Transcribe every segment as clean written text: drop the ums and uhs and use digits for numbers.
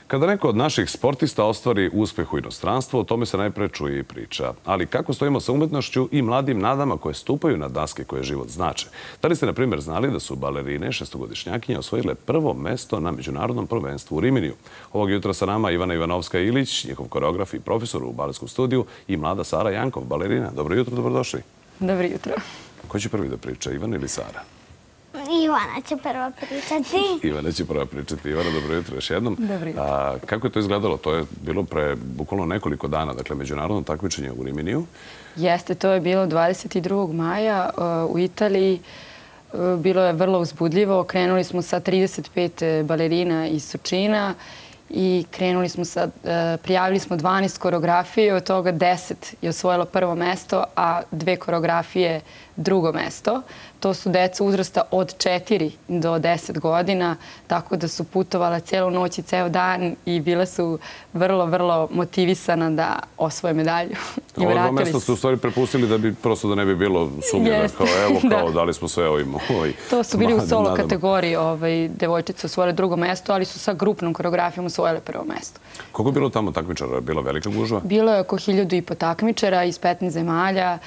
Kada neko od naših sportista ostvari uspeh u inostranstvu, o tome se najpre čuje i priča. Ali kako stojimo sa umetnošću i mladim nadama koje stupaju na daske koje život znače? Da li ste, na primjer, znali da su balerine šestogodišnjakinje osvojile prvo mesto na međunarodnom prvenstvu u Riminiju? Ovog jutra sa nama Ivana Ivanovska-Ilić, njihov koreograf i profesor u baletskom studiju, i mlada Sara Jankov, balerina. Dobro jutro, dobrodošli. Dobro jutro. Ko će prvi da priča, Ivana ili Sara? Ivana će prva pričati. Ivana će prva pričati. Ivana, dobro jutro još jednom. Dobro jutro. Kako je to izgledalo? To je bilo pre bukvalno nekoliko dana, dakle, međunarodno takmičenje u Riminiju. Jeste, to je bilo 22. maja u Italiji. Bilo je vrlo uzbudljivo. Krenuli smo sa 35 balerina iz Surčina i krenuli smo prijavili smo 12 koreografije, od toga 10 je osvojilo prvo mesto, a 2 koreografije drugo mesto. To su deca uzrasta od 4 do 10 godina, tako da su putovala celu noć i ceo dan i bile su vrlo, vrlo motivisana da osvoje medalju. Ovo dva mesta ste u stvari prepustili da bi prosto da ne bi bilo sumnje, kao evo, kao dali smo sve ovim. To su bili u solo kategoriji, devojčice osvojile drugo mesto, ali su sa grupnom koreografijom osvojile prvo mesto. Koliko je bilo tamo takmičara? Bila velika gužva? Bilo je oko 1500 takmičara iz 15 zemalja.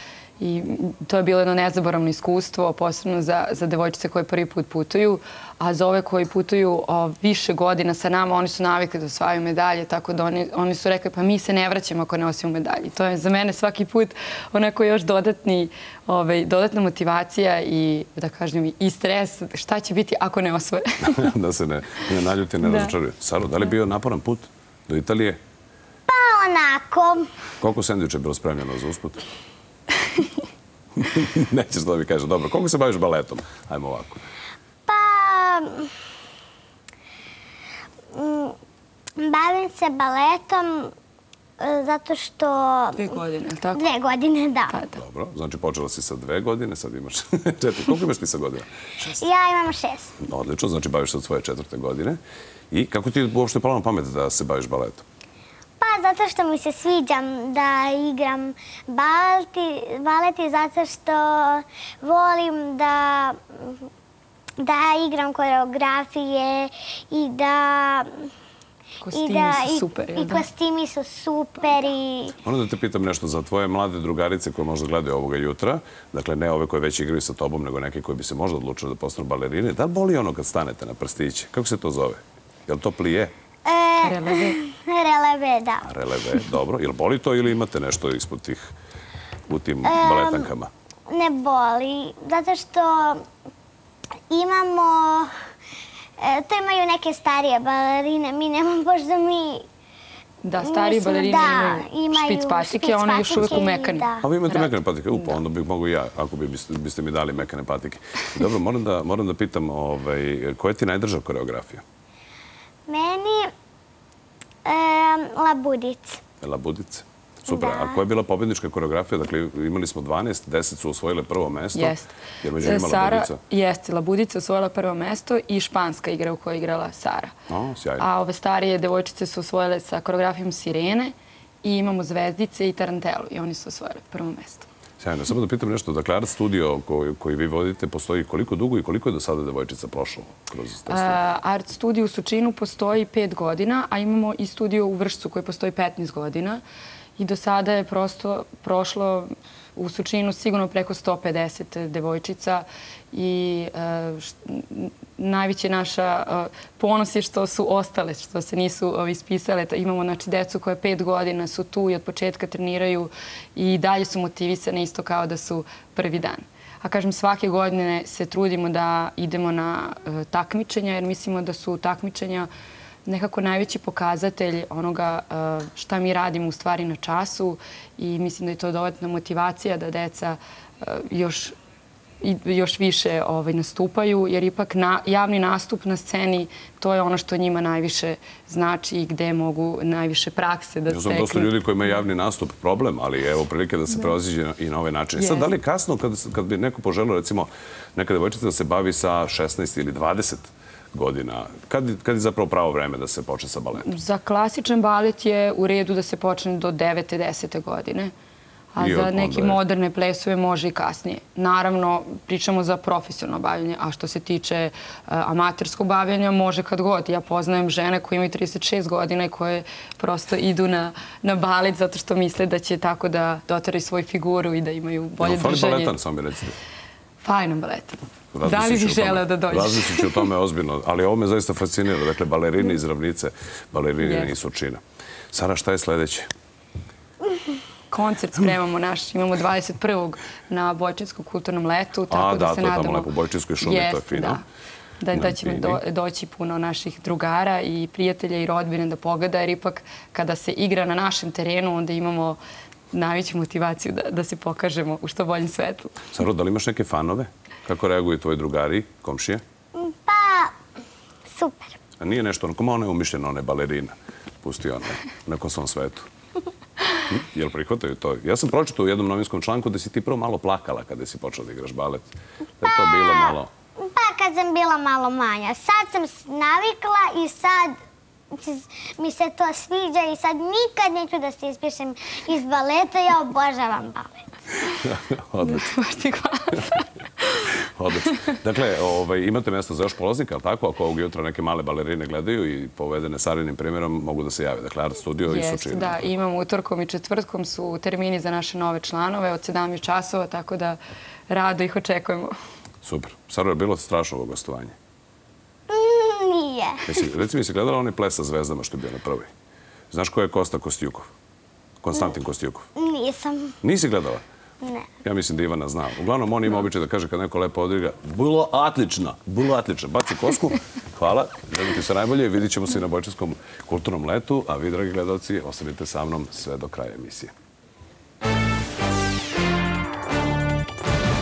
I to je bilo jedno nezaboravno iskustvo, posebno za devojčice koje prvi put putuju, a za ove koji putuju više godina sa nama, oni su navikli da osvajaju medalje, tako da oni su rekli pa mi se ne vraćamo ako ne osvojimo medalje. To je za mene svaki put onako još dodatna motivacija i, da kažem, i stres. Šta će biti ako ne osvoje? Da se ne naljuti, ne razočaruje. Saro, da li je bio naporan put do Italije? Pa onako. Koliko sendviča je bilo spremljeno za usput? Nećeš da mi kažeš. Dobro, koliko se baviš baletom? Ajmo ovako. Pa... bavim se baletom zato što... 2 godine, ili tako? 2 godine, da. Dobro, znači počela si sa 2 godine, sad imaš 4. Koliko imaš ti sa godina? 6. Ja imam 6. Odlično, znači baviš se od svoje 4. godine. I kako ti uopšte palo na pamet da se baviš baletom? Pa zato što mi se sviđa da igram balet i zato što volim da igram koreografije i da... Kostimi su super, jel da? I kostimi su super i... Moram da te pitam nešto za tvoje mlade drugarice koje možda gledaju ovoga jutra. Dakle, ne ove koje već igraju sa tobom, nego neke koje bi se možda odlučile da postanu balerine. Da li boli ono kad stanete na prstiće? Kako se to zove? Je li to plije? Releve. Releve, da. Releve, dobro. Je li boli to ili imate nešto ispod tih, u tim baletankama? Ne boli, zato što imamo... To imaju neke starije balerine, mi nemamo, pošto mi... Da, starije balerine imaju špic patike, a one još uvijek u mekani. A vi imate mekane patike? Pa onda bih mogu i ja, ako biste mi dali mekane patike. Dobro, moram da pitam, koja ti najdrža koreografija? Meni Labudice. Labudice? Super. A koja je bila pobednička koreografija? Dakle, imali smo 12, 10 su osvojile prvo mesto. Jeste. Jer među njima Labudica? Jeste, Labudica osvojila prvo mesto i španska igra u kojoj je igrala Sara. Sjajno. A ove starije devojčice su osvojile sa koreografijom Sirene i imamo Zvezdice i Tarantelu i oni su osvojili prvo mesto. Sjajno. Samo da pitam nešto. Dakle, art studio koji vi vodite postoji koliko dugo i koliko je do sada devojčica prošlo kroz te studije? Art studio u Surčinu postoji 5 godina, a imamo i studio u Vršcu koji postoji 15 godina. I do sada je prošlo u Surčinu sigurno preko 150 devojčica i najveća naša ponos je što su ostale, što se nisu ispisale. Imamo znači decu koje 5 godina su tu i od početka treniraju i dalje su motivisane isto kao da su prvi dan. A kažem, svake godine se trudimo da idemo na takmičenja jer mislimo da su takmičenja nekako najveći pokazatelj onoga šta mi radimo u stvari na času i mislim da je to dodatna motivacija da deca još više nastupaju, jer ipak javni nastup na sceni to je ono što njima najviše znači i gde mogu najviše prakse da steknu. Ja znam dosta ljudi koji imaju javni nastup problem, ali evo prilike da se prevaziđe i na ovaj način. Sad, da li je kasno kad bi neko poželio, recimo, neka devojčica da se bavi sa 16 ili 20 godina? Kad je zapravo pravo vreme da se počne sa baletom? Za klasičan balet je u redu da se počne do 9. 10. godine. A za neke moderne plesove može i kasnije. Naravno, pričamo za profesionalno bavljanje, a što se tiče amaterskog bavljanja, može kad god. Ja poznajem žene koje imaju 36 godina i koje prosto idu na balet zato što misle da će tako da doteraju svoju figuru i da imaju bolje držanje. Fali baletan, samo mi recite. Fali nam baletan. Da li bi želeo da dođeš? Razmislit ću o tome ozbiljno, ali ovo me zaista fascinira. Dakle, balerine iz Ravnice, balerine iz Surčina. Sara, šta je sledeće? Koncert spremamo naš, imamo 21. na Bojčinskom kulturnom letu, tako da se nadamo... to je tamo lepo u Bojčinskoj šumi, to je fino. Da će doći puno naših drugara i prijatelja i rodbine da pogleda, jer ipak kada se igra na našem terenu, onda imamo najveću motivaciju da se pokažemo u što boljem svetlu. Saro, da li imaš neke fanove? Kako reaguju tvoji drugari, komšije? Pa, super. A nije nešto, ono, ona je umišljena, ona je balerina. Pusti ona u nekom svom svetu. Jel prihvataju to? Ja sam pročitao u jednom novinskom članku da si ti prvo malo plakala kada si počela da igraš balet. Da je to bilo malo... Pa kad sam bila malo manja. Sad sam navikla i sad mi se to sviđa i sad nikad neću da se ispišem iz baleta. Ja obožavam balet. Odlično. Odlično. Dakle, imate mjesto za još polaznika, ali tako? Ako ovog jutra neke male balerine gledaju i povedene Sarinim primjerom, mogu da se jave. Dakle, Art Studio i Surčina. Da, imamo utorkom i četvrtkom su termini za naše nove članove od 17 časova, tako da rado ih očekujemo. Super. Saro, je bilo strašno ovo gostovanje? Nije. Reci mi, si gledala onaj ples sa zvezdama što je bio na prvoj? Znaš ko je Kosta Kostjukov? Konstantin Kostjukov? Nisam. Nisi gledala? Ne. Ja mislim da Ivana zna. Uglavnom, on ima običaj da kaže kad neko lepo odigra, bilo atlično, bilo atlično. Baci kosku. Hvala. Želim ti sve najbolje. Vidit ćemo se i na Bojčinskom kulturnom letu. A vi, dragi gledalci, ostanite sa mnom sve do kraja emisije.